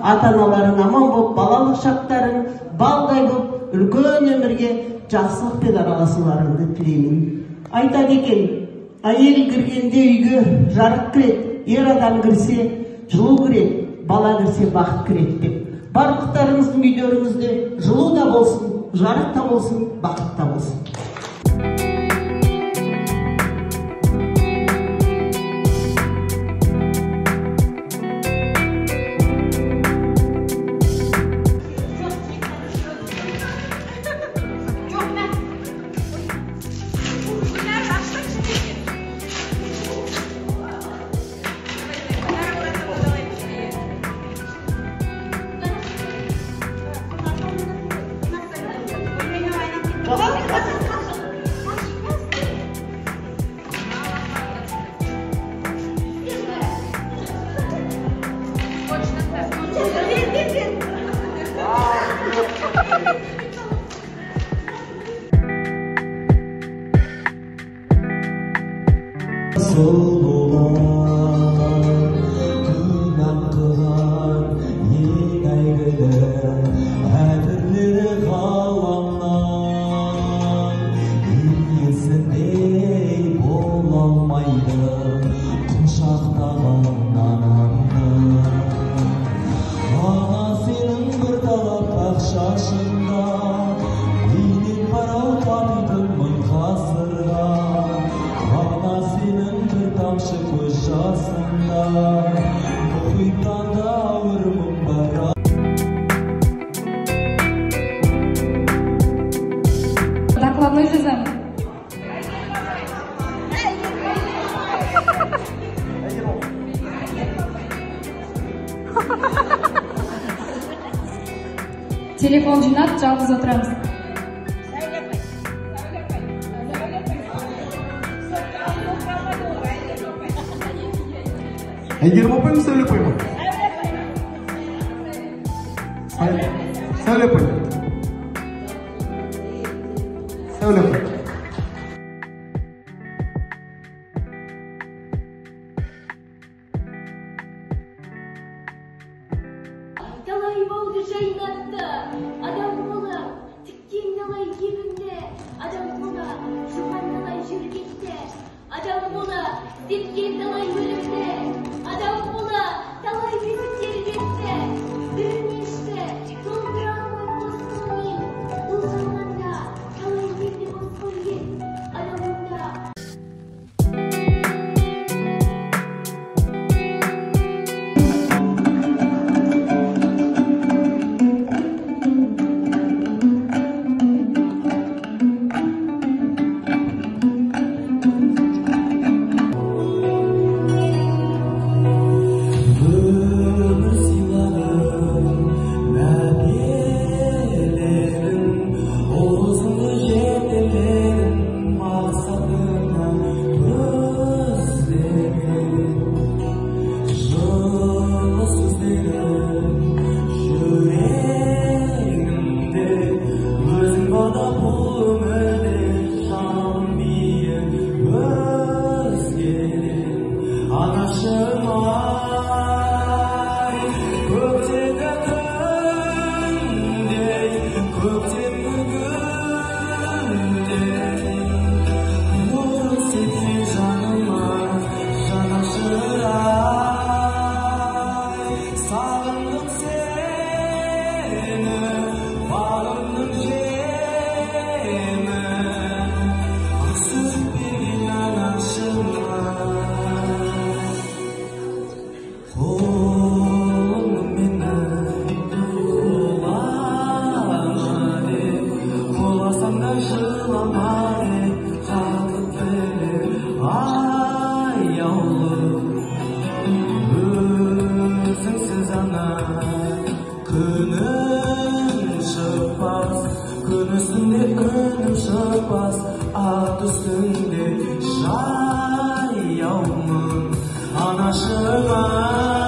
ата-аналарын аман болып, балалық шақтарын балдай болып, үлкен өмірге жақсылықпен араласуларыңды тілеймін. Айтады екен, әйел кіргенде үйге жарық кіреді, ер адам кірсе жылу кіреді, бала кірсе бақыт кіреді деп. Барлықтарыңыздың үйлеріңізде жылу да болсын, жарық та болсын, бақыт та болсын. Her türlü kalanlar Ақ шашында бейнет бар-ау танидыңмын ғасырға, ғана сенің бір тамшы көз жасында, мұхиттан да ауырмын бара. Докладной жазамын. Телефон жинап, жалғыз отырамыз. Әйгерім апай ма, Сәуле апай ма? Сәуле апай. Сәуле апай. Далай болды жайнатты, адам қолы, тіккен далай ебінде, адам қолы, жұған далай жүргекте, адам қолы, тепкен далай өлімде, адам қолы, далай бесік тербетті, дірнешті, толтыра алмай қосқымен, бұл заманда, талай берді босқын ет, адамында. Күн үстінде күнім шықпас, ат үстінде жаяумын анашыма.